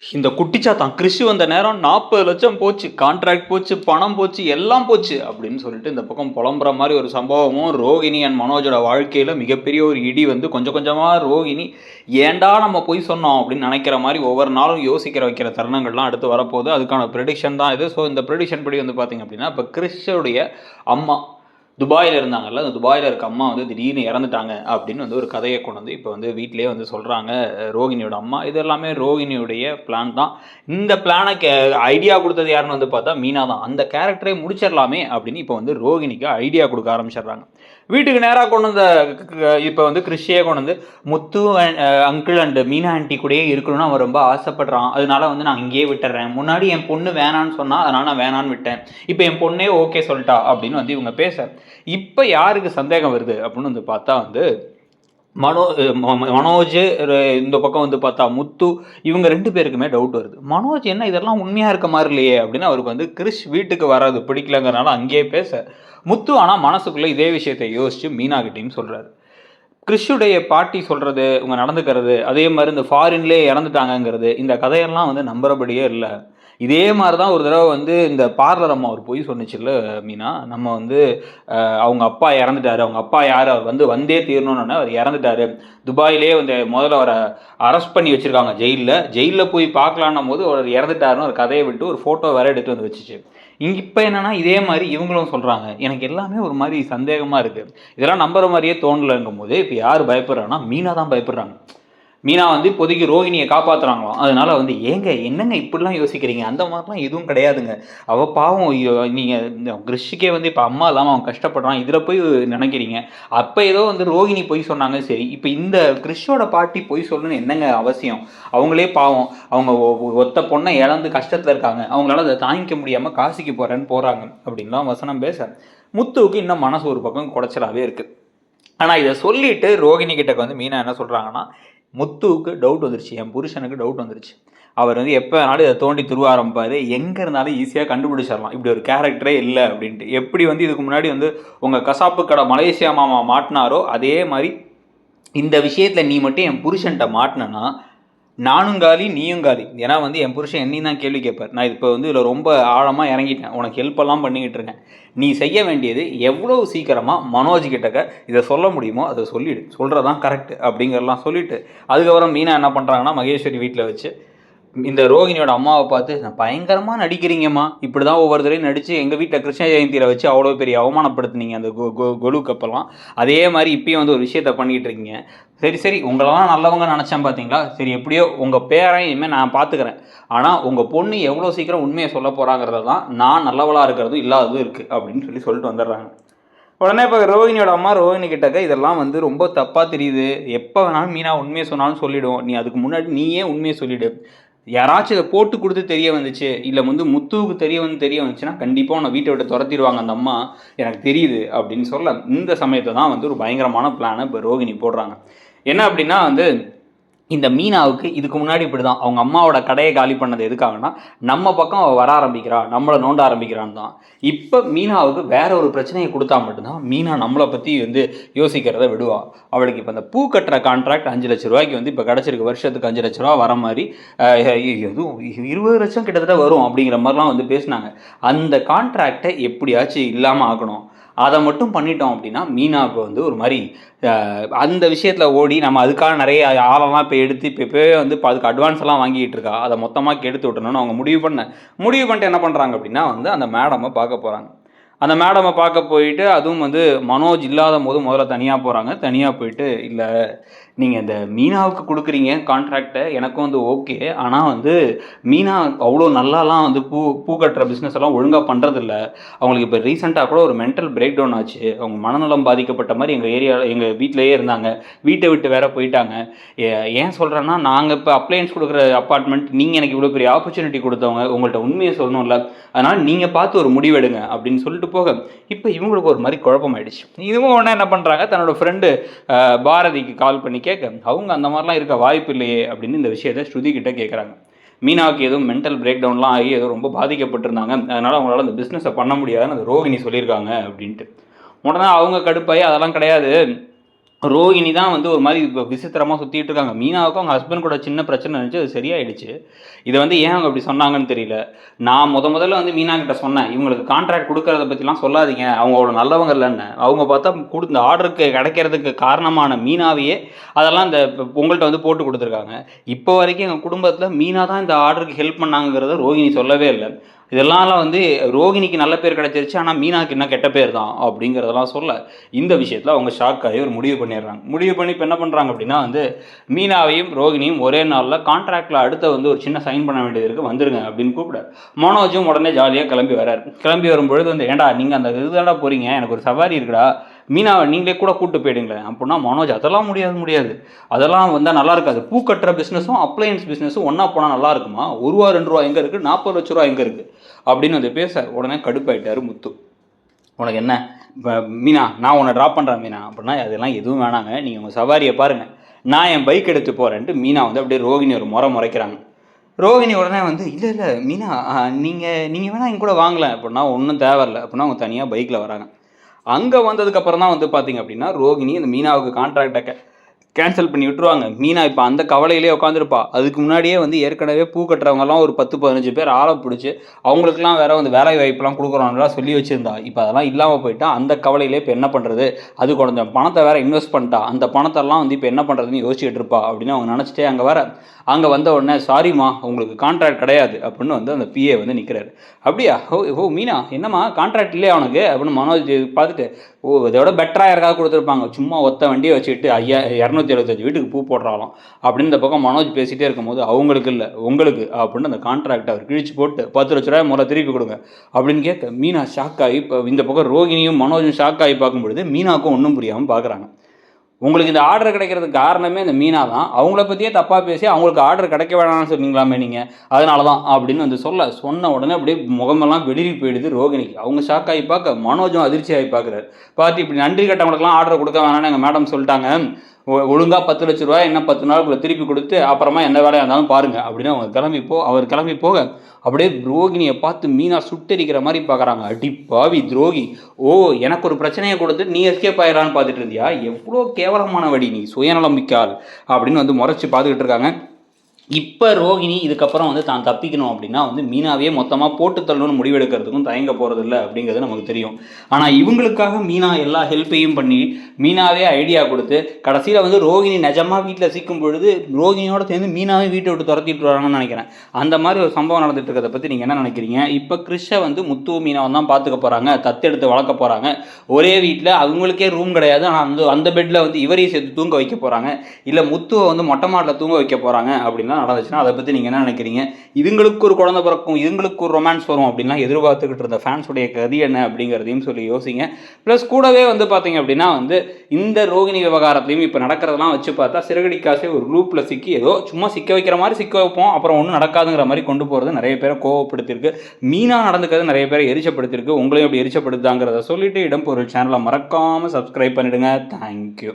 இந்த குட்டிச்சாத்தான் கிறிஷ் வந்த நேரம் 40,00,000 போச்சு. கான்ட்ராக்ட் போச்சு, பணம் போச்சு, எல்லாம் போச்சு அப்படின்னு சொல்லிட்டு இந்த பக்கம் புலம்புற மாரி ஒரு சம்பவமும், ரோகிணி அண்ட் மனோஜோட வாழ்க்கையில மிகப்பெரிய ஒரு இடி வந்து கொஞ்சம் கொஞ்சமா ரோகிணி ஏன்டா நம்ம பொய் சொன்னோம் அப்படின்னு நினைக்கிற மாரி ஒவ்வொரு நாளும் யோசிக்கிற வைக்கிற தருணங்கள்லாம் அடுத்து வரப்போகுது. அதுக்கான ப்ரெடிக்ஷன் தான் இது. ஸோ இந்த ப்ரெடிக்ஷன் படி வந்து பார்த்தீங்க அப்படின்னா, இப்போ கிறிஷுடைய அம்மா துபாயில இருந்தாங்கல்ல, அந்த துபாயில இருக்க அம்மா வந்து திடீர்னு இறந்துட்டாங்க அப்படின்னு வந்து ஒரு கதைய கொண்டு வந்து இப்போ வந்து வீட்டிலேயே வந்து சொல்றாங்க ரோகிணியோட அம்மா. இது எல்லாமே ரோகிணியுடைய பிளான் தான். இந்த பிளான ஐடியா குடுத்தது யாருன்னு வந்து பார்த்தா மீனா தான். அந்த கேரக்டரே முடிச்சிடலாமே அப்படின்னு இப்போ வந்து ரோகிணிக்கு ஐடியா குடுக்க ஆரம்பிச்சிடுறாங்க. வீட்டுக்கு நேரா கொண்டு வந்த இப்போ வந்து கிறிஷியே கொண்டு வந்து முத்து அங்கிள் அண்ட் மீனா ஆண்டி கூடயே இருக்கணும்னு அவன் ரொம்ப ஆசைப்படுறான். அதனால வந்து நான் இங்கேயே விட்டுறேன். முன்னாடி என் பொண்ணு வேணான்னு சொன்னா அதனால நான் வேணான்னு விட்டேன். இப்போ என் பொண்ணே ஓகே சொல்லிட்டா அப்படின்னு வந்து இவங்க பேச இப்போ யாருக்கு சந்தேகம் வருது அப்படின்னு வந்து பார்த்தா வந்து மனோஜ் இந்த பக்கம் வந்து பார்த்தா முத்து இவங்க 2 பேருக்குமே டவுட் வருது. மனோஜ் என்ன இதெல்லாம் உண்மையாக இருக்க மாதிரி இல்லையே அப்படின்னு அவருக்கு வந்து கிறிஷ் வீட்டுக்கு வராது பிடிக்கலங்கிறனால அங்கேயே பேச முத்து ஆனால் மனசுக்குள்ளே இதே விஷயத்தை யோசித்து மீனாகிட்டையும் சொல்கிறாரு. கிறிஷுடைய பாட்டி சொல்கிறது இவங்க நடந்துக்கிறது அதே மாதிரி இந்த ஃபாரின்லேயே இறந்துட்டாங்கங்கிறது இந்த கதையெல்லாம் வந்து நம்புறபடியே இல்லை. இதே மாதிரி தான் ஒரு தடவை வந்து இந்த பார்லர் அம்மா ஒரு பொய் சொன்னிச்சுல்ல மீனா, நம்ம வந்து அவங்க அப்பா இறந்துட்டாரு, அவங்க அப்பா யார் அவர் வந்து வந்தே தீரணும்னு அவர் இறந்துட்டாரு, துபாயிலே வந்து முதல்ல அவரை அரெஸ்ட் பண்ணி வச்சுருக்காங்க ஜெயிலில் போய் பார்க்கலான்னும் போது அவர் இறந்துட்டாருன்னு ஒரு கதையை விட்டு ஒரு ஃபோட்டோ வேற எடுத்து வந்து வச்சுச்சு. இப்போ என்னென்னா இதே மாதிரி இவங்களும் சொல்கிறாங்க. எனக்கு எல்லாமே ஒரு மாதிரி சந்தேகமாக இருக்குது, இதெல்லாம் நம்புற மாதிரியே தோணலைங்கும் போது இப்போ யார் பயப்படுறாங்கன்னா மீனா தான் பயப்படுறாங்க. மீனா வந்து இப்போதைக்கு ரோகிணியை காப்பாற்றுறாங்களாம். அதனால வந்து ஏங்க என்னங்க இப்படிலாம் யோசிக்கிறீங்க, அந்த மாதிரிலாம் எதுவும் கிடையாதுங்க. அவள் பாவம் நீங்கள் கிறிஷுக்கே வந்து இப்போ அம்மா இல்லாமல் அவன் கஷ்டப்படுறான், இதில் போய் நினைக்கிறீங்க. அப்போ ஏதோ வந்து ரோகிணி பொய் சொன்னாங்க சரி, இப்போ இந்த கிறிஷோட பாட்டி பொய் சொல்லணும்னு என்னங்க அவசியம்? அவங்களே பாவம் அவங்க ஒத்த பொண்ணை இழந்து கஷ்டத்தில் இருக்காங்க, அவங்களால அதை தாங்கிக்க முடியாமல் காசிக்கு போகிறேன்னு போகிறாங்க அப்படின்லாம் வசனம் பேச முத்துவுக்கு இன்னும் மனசு ஒரு பக்கம் குடைச்சலாகவே இருக்குது. ஆனால் இதை சொல்லிவிட்டு ரோகிணி கிட்டக்கு வந்து மீனா என்ன சொல்கிறாங்கன்னா, முத்துவுக்கு டவுட் வந்துருச்சு, என் புருஷனுக்கு டவுட் வந்துருச்சு, அவர் வந்து எப்போ வேணாலும் இதை தோண்டி துருவ ஆரம்பிப்பார், எங்கே இருந்தாலும் ஈஸியாக கண்டுபிடிச்சிடலாம், இப்படி ஒரு கேரக்டரே இல்லை அப்படின்ட்டு. எப்படி வந்து இதுக்கு முன்னாடி வந்து உங்கள் கசாப்பு கடை மலேசியா மாமா மாட்டினாரோ அதே மாதிரி இந்த விஷயத்தில் நீ மட்டும் என் புருஷன்ட்ட மாட்டினா நானும் காலி நீயும் காலி. ஏன்னா வந்து என் புருஷன் என்னையும் தான் கேள்வி கேட்பார். நான் இப்போ வந்து இதில் ரொம்ப ஆழமாக இறங்கிட்டேன், உனக்கு ஹெல்ப்பெல்லாம் பண்ணிக்கிட்டு இருக்கேன். நீ செய்ய வேண்டியது எவ்வளோ சீக்கிரமாக மனோஜ் கிட்டக்க இதை சொல்ல முடியுமோ அதை சொல்லிவிடு, சொல்கிறதான் கரெக்ட் அப்படிங்கிறலாம் சொல்லிவிட்டு அதுக்கப்புறம் மீனா என்ன பண்ணுறாங்கன்னா மகேஸ்வரி வீட்டில் வச்சு இந்த ரோகிணியோட அம்மாவை பார்த்து நான் பயங்கரமாக நடிக்கிறீங்கம்மா, இப்படி தான் ஒவ்வொருத்தரையும் நடித்து எங்கள் வீட்டில் கிருஷ்ண ஜெயந்தியில் வச்சு அவ்வளோ பெரிய அவமானப்படுத்துனீங்க அந்த கொலு கப்பெல்லாம், அதே மாதிரி இப்பயும் வந்து ஒரு விஷயத்த பண்ணிகிட்டு இருக்கீங்க. சரி சரி உங்களெல்லாம் நல்லவங்க நினச்சேன் பார்த்தீங்களா, சரி எப்படியோ உங்கள் பேரையும் இனிமேல் நான் பார்த்துக்கிறேன், ஆனால் உங்கள் பொண்ணு எவ்வளோ சீக்கிரம் உண்மையை சொல்ல போகிறாங்கிறத தான் நான் நல்லவளாக இருக்கிறதும் இல்லாததும் இருக்குது அப்படின்னு சொல்லிட்டு வந்துடுறாங்க. உடனே இப்போ ரோகிணியோட அம்மா ரோகிணி கிட்டக்க இதெல்லாம் வந்து ரொம்ப தப்பாக தெரியுது, எப்போ வேணாலும் மீனா உண்மையை சொன்னாலும் சொல்லிவிடும், நீ அதுக்கு முன்னாடி நீயே உண்மையை சொல்லிவிடு, யாராச்சும் இதை போட்டு கொடுத்து தெரிய வந்துச்சு இல்லை வந்து முத்துவுக்கு தெரிய வந்துச்சுன்னா கண்டிப்பாக உன்னை வீட்டை விட்டு துரத்திடுவாங்க அந்த அம்மா, எனக்கு தெரியுது அப்படின்னு சொல்ல இந்த சமயத்தை தான் வந்து ஒரு பயங்கரமான பிளானை இப்போ ரோகிணி போடுறாங்க. என்ன அப்படின்னா வந்து இந்த மீனாவுக்கு இதுக்கு முன்னாடி இப்படி தான் அவங்க அம்மாவோட கடையை காலி பண்ணது எதுக்காகனா நம்ம பக்கம் அவள் வர ஆரம்பிக்கிறா, நம்மளை நோண்ட ஆரம்பிக்கிறான்னு தான். இப்போ மீனாவுக்கு வேற ஒரு பிரச்சனையை கொடுத்தா மட்டும்தான் மீனா நம்மளை பற்றி வந்து யோசிக்கிறத விடுவா. அவளுக்கு இப்போ அந்த பூ கட்டுற கான்ட்ராக்ட் 5 லட்ச ரூபாய்க்கு வந்து இப்போ கிடச்சிருக்கு, வருஷத்துக்கு 5 லட்ச ரூபா வர மாதிரி, எதுவும் 20 லட்சம் கிட்டத்தட்ட வரும் அப்படிங்கிற மாதிரிலாம் வந்து பேசினாங்க. அந்த கான்ட்ராக்டை எப்படியாச்சும் இல்லாமல் ஆக்கணும், அதை மட்டும் பண்ணிட்டோம் அப்படின்னா மீனாவுக்கு வந்து ஒரு மாதிரி அந்த விஷயத்தில் ஓடி நம்ம அதுக்காக நிறைய ஆளெல்லாம் இப்போ எடுத்து இப்போவே வந்து இப்போ அதுக்கு அட்வான்ஸ் எல்லாம் வாங்கிட்டு இருக்கா, அதை மொத்தமாக கெடுத்து விட்டணும்னு அவங்க முடிவு பண்ணிட்டு என்ன பண்ணுறாங்க அப்படின்னா வந்து அந்த மேடமை பார்க்க போகிறாங்க. அந்த மேடமை பார்க்க போயிட்டு அதுவும் வந்து மனோஜ் இல்லாத போது முதல்ல தனியாக போகிறாங்க. தனியாக போயிட்டு இல்லை நீங்கள் இந்த மீனாவுக்கு கொடுக்குறீங்க கான்ட்ராக்டை, எனக்கும் வந்து ஓகே, ஆனால் வந்து மீனா அவ்வளோ நல்லாலாம் வந்து பூ கட்டுற பிஸ்னஸ் எல்லாம் ஒழுங்காக பண்ணுறதில்ல, அவங்களுக்கு இப்போ ரீசெண்டாக கூட ஒரு மென்டல் பிரேக் டவுன் ஆச்சு, அவங்க மனநலம் பாதிக்கப்பட்ட மாதிரி எங்கள் ஏரியாவில் எங்கள் வீட்டிலையே இருந்தாங்க, வீட்டை விட்டு வேற போயிட்டாங்க. ஏன் சொல்கிறேன்னா நாங்கள் இப்போ அப்ளையன்ஸ் கொடுக்குற அப்பார்ட்மெண்ட், நீங்கள் எனக்கு இவ்வளோ பெரிய ஆப்பர்ச்சுனிட்டி கொடுத்தவங்க, உங்கள்கிட்ட உண்மையை சொல்லணும்ல, அதனால் நீங்கள் பார்த்து ஒரு முடிவெடுங்க அப்படின்னு சொல்லிட்டு போக இப்போ இவங்களுக்கு ஒரு மாதிரி குழப்பமாயிடுச்சு. இதுவும் ஒன்றா என்ன பண்ணுறாங்க, தன்னோட ஃப்ரெண்டு பாரதிக்கு கால் பண்ணி கேட்க அவங்க அந்த மாதிரிலாம் இருக்க வாய்ப்பு இல்லையே அப்படின்னு இந்த விஷயத்தை ஸ்ருதி கிட்ட கேட்குறாங்க. மீனாவுக்கு எதுவும் மென்டல் பிரேக் டவுன்லாம் ஆகி ஏதோ ரொம்ப பாதிக்கப்பட்டிருந்தாங்க, அதனால் அவங்களால அந்த பிஸ்னஸை பண்ண முடியாதுன்னு அந்த ரோகிணி சொல்லியிருக்காங்க அப்படின்ட்டு. உடனே அவங்க கடுப்பாகி அதெல்லாம் கிடையாது, ரோகிணி தான் வந்து ஒரு மாதிரி விசித்திரமாக சுற்றிட்டு இருக்காங்க. மீனாவுக்கும் அவங்க ஹஸ்பண்ட் கூட சின்ன பிரச்சனை இருந்துச்சு, அது சரியாயிடுச்சு. இதை வந்து ஏன் அவங்க அப்படி சொன்னாங்கன்னு தெரியல. நான் முதல்ல வந்து மீனா கிட்ட சொன்னேன், இவங்களுக்கு கான்ட்ராக்ட் கொடுக்கறத பற்றிலாம் சொல்லாதீங்க, அவங்க அவ்வளோ நல்லவங்க இல்லைன்னு. அவங்க பார்த்தா இந்த ஆர்டருக்கு கிடைக்கிறதுக்கு காரணமான மீனாவையே அதெல்லாம் இந்த உங்கள்கிட்ட வந்து போட்டு கொடுத்துருக்காங்க. இப்போ வரைக்கும் எங்கள் குடும்பத்தில் மீனா தான் இந்த ஆர்டருக்கு ஹெல்ப் பண்ணாங்கிறத ரோகிணி சொல்லவே இல்லை. இதெல்லாம் வந்து ரோகிணிக்கு நல்ல பேர் கிடைச்சிருச்சு, ஆனால் மீனாவுக்கு என்ன கெட்ட பேர் தான் அப்படிங்கிறதெல்லாம் சொல்ல இந்த விஷயத்தில் அவங்க ஷாக் ஆகி ஒரு முடிவு பண்ணிடுறாங்க. முடிவு பண்ணி இப்போ என்ன பண்ணுறாங்க அப்படின்னா வந்து மீனாவையும் ரோகிணியும் ஒரே நாளில் கான்ட்ராக்டில் அடுத்த வந்து ஒரு சின்ன சைன் பண்ண வேண்டியது இருக்குது, வந்துருங்க அப்படின்னு கூப்பிட மனோஜும் உடனே ஜாலியாக கிளம்பி வராரு. கிளம்பி வரும்பொழுது வந்து ஏண்டா நீங்கள் அந்த இதுதாடா போகிறீங்க, எனக்கு ஒரு சவாரி இருக்குடா, மீனாவை நீங்களே கூட கூப்பிட்டு போயிடுங்களேன் அப்படின்னா மனோஜ் அதெல்லாம் முடியாது, அதெல்லாம் வந்தால் நல்லா இருக்காது, பூ கட்டுற பிஸ்னஸும் அப்ளையன்ஸ் பிஸ்னஸும் ஒன்றா போனால் நல்லா இருக்குமா, ஒரு ரூபா 2 ரூபா எங்கே இருக்குது, 40 லட்ச ரூபா எங்கே இருக்குது அப்படின்னு வந்து பேச உடனே கடுப்பாயிட்டார் முத்து. உனக்கு என்ன இப்போ மீனா, நான் உன்னை ட்ராப் பண்ணுறேன் மீனா அப்படின்னா அதெல்லாம் எதுவும் வேணாங்க, நீங்கள் உங்கள் சவாரியை பாருங்கள், நான் என் பைக் எடுத்து போகிறேன்ட்டு மீனா வந்து அப்படியே ரோகிணி ஒரு முறைக்கிறாங்க. ரோகிணி உடனே வந்து இல்லை மீனா, நீங்கள் வேணால் எங்க கூட வாங்கலை அப்படின்னா ஒன்றும் தேவையில்லை அப்படின்னா அவங்க தனியாக பைக்கில் வராங்க. அங்கே வந்ததுக்கப்புறம் தான் வந்து பார்த்தீங்க அப்படின்னா ரோகிணி அந்த மீனாவுக்கு கான்ட்ராக்டை கேன்சல் பண்ணி விட்டுருவாங்க. மீனா இப்போ அந்த கவலையிலே உட்காந்துருப்பா. அதுக்கு முன்னாடியே வந்து ஏற்கனவே பூ கட்டுறவங்கலாம் ஒரு 10-15 பேர் ஆளை பிடிச்சி அவங்களுக்குலாம் வேற வந்து வேலை வாய்ப்புலாம் கொடுக்குறோம்லாம் சொல்லி வச்சுருந்தா. இப்போ அதெல்லாம் இல்லாமல் போயிட்டா. அந்த கவலையிலே இப்போ என்ன பண்ணுறது, அது கொஞ்சம் பணத்தை வேற இன்வெஸ்ட் பண்ணிட்டா, அந்த பணத்தெல்லாம் வந்து இப்போ என்ன பண்ணுறதுன்னு யோசிச்சுட்டு இருப்பா அப்படின்னு அவங்க நினச்சிட்டே அங்கே வந்த உடனே சாரிம்மா உங்களுக்கு கான்ட்ராக்ட் கிடையாது அப்படின்னு வந்து அந்த பிஏ வந்து நிற்கிறாரு. அப்படியா, ஓ மீனா என்னம்மா கான்ட்ராக்ட் இல்லையா அவனுக்கு அப்படின்னு மனோஜ் பார்த்துட்டு, இதோட பெட்டராக யாருக்காவது கொடுத்துருப்பாங்க, சும்மா ஒத்த வண்டியை வச்சுக்கிட்டு 275 வீட்டுக்கு பூ போடுறாலும் அப்படின்னு இந்த பக்கம் மனோஜ் பேசிகிட்டே இருக்கும்போது அவங்களுக்கு இல்லை உங்களுக்கு அப்படின்னு அந்த கான்ட்ராக்டை அவர் கிழிச்சு போட்டு 10 லட்ச ரூபாய் முதல்ல திருப்பி கொடுங்க அப்படின்னு கேட்க மீனா ஷாக் ஆகி, இப்போ இந்த பக்கம் ரோகிணியும் மனோஜும் ஷாக் ஆகி பார்க்கும்பொழுது மீனாவுக்கும் ஒன்றும் புரியாமல் பார்க்குறாங்க. உங்களுக்கு இந்த ஆர்டர் கிடைக்கிறதுக்கு காரணமே இந்த மீனா தான், அவங்கள பற்றியே தப்பாக பேசி அவங்களுக்கு ஆர்டர் கிடைக்க வேணாம்னு சொன்னீங்களாமே நீங்கள், அதனால தான் அப்படின்னு வந்து சொன்ன உடனே அப்படியே முகமெல்லாம் வெளிரி போயிடுது ரோகிணிக்கு. அவங்க ஷாக் ஆகி பார்க்க மனோஜும் அதிர்ச்சி ஆகி பார்க்குறாரு. பார்த்து இப்படி நன்றி கட்டவங்களுக்குலாம் ஆர்டர் கொடுக்க வேணாம்னு எங்கள் மேடம் சொல்லிட்டாங்க, ஒழுங்காக 10 லட்ச ரூபாய் இன்னும் 10 நாளுக்குள்ள திருப்பி கொடுத்து அப்புறமா எந்த வேலையாக இருந்தாலும் பாருங்கள் அப்படின்னு அவர் கிளம்பி போக அப்படியே ரோகிணியை பார்த்து மீனா சுட்டரிக்கிற மாதிரி பார்க்குறாங்க. அடி பாவி துரோகி, ஓ எனக்கு ஒரு பிரச்சனையை கொடுத்து நீ எஸ்கேப் ஆயிடலான்னு பார்த்துட்டு இருந்தியா, எவ்வளோ கேவலமான வடி, நீ சுயநலமிக்கால் அப்படின்னு வந்து முறைச்சி பார்த்துக்கிட்டு இருக்காங்க. இப்போ ரோகிணி இதுக்கப்புறம் வந்து தான் தப்பிக்கணும் அப்படின்னா வந்து மீனாவே மொத்தமாக போட்டு தள்ளணும்னு முடிவெடுக்கிறதுக்கும் தயங்க போகிறதில்ல அப்படிங்கிறது நமக்கு தெரியும். ஆனால் இவங்களுக்காக மீனா எல்லா ஹெல்ப்பையும் பண்ணி மீனாவே ஐடியா கொடுத்து கடைசியில் வந்து ரோகிணி நிஜமாக வீட்டில் சிக்கும் பொழுது ரோகிணியோட சேர்ந்து மீனாவே வீட்டை விட்டு துரத்திட்டு வராங்கன்னு நினைக்கிறேன். அந்த மாதிரி ஒரு சம்பவம் நடந்துட்டு இருக்கிறத பற்றி நீங்கள் என்ன நினைக்கிறீங்க? இப்போ கிறிஷை வந்து முத்து மீனாவை தான் பார்த்துக்க போகிறாங்க, தத்தெடுத்து வளர்க்க போகிறாங்க. ஒரே வீட்டில் அவங்களுக்கே ரூம் கிடையாது, ஆனால் அந்த பெட்டில் வந்து இவரையும் சேர்த்து தூங்க வைக்க போகிறாங்க, இல்லை முத்துவை வந்து மொட்டை மாட்டில் தூங்க வைக்க போகிறாங்க அப்படின்னா நடந்துச்சுன்னா அதை பற்றி நீங்கள் என்ன நினைக்கிறீங்க? இதுங்களுக்கு ஒரு குழந்தை பிறக்கும், இதுங்களுக்கு ஒரு ரொமான்ஸ் வரும் அப்படின்லாம் எதிர்பார்த்துக்கிட்டு இருந்த ஃபேன்ஸுடைய கதி என்ன அப்படிங்கிறதையும் சொல்லி யோசிங்க. ப்ளஸ் கூடவே வந்து பார்த்தீங்க அப்படின்னா வந்து இந்த ரோகிணி விவகாரத்துலையும் இப்போ நடக்கிறதெல்லாம் வச்சு பார்த்தா சிறகடிக்காசே ஒரு குரூப்பில் சிக்கி ஏதோ சும்மா சிக்க வைக்கிற மாதிரி சிக்க வைப்போம், அப்புறம் ஒன்றும் நடக்காதுங்கிற மாதிரி கொண்டு போகிறது நிறைய பேரை கோவப்படுத்திருக்கு. மீனா நடந்துக்கிறது நிறைய பேரை எரிச்சப்படுத்திருக்கு. உங்களையும் அப்படி எரிச்சப்படுத்தாங்கிறத சொல்லிட்டு இடம்பொருள் சேனலை மறக்காமல் சப்ஸ்கிரைப் பண்ணிவிடுங்க. தேங்க்யூ.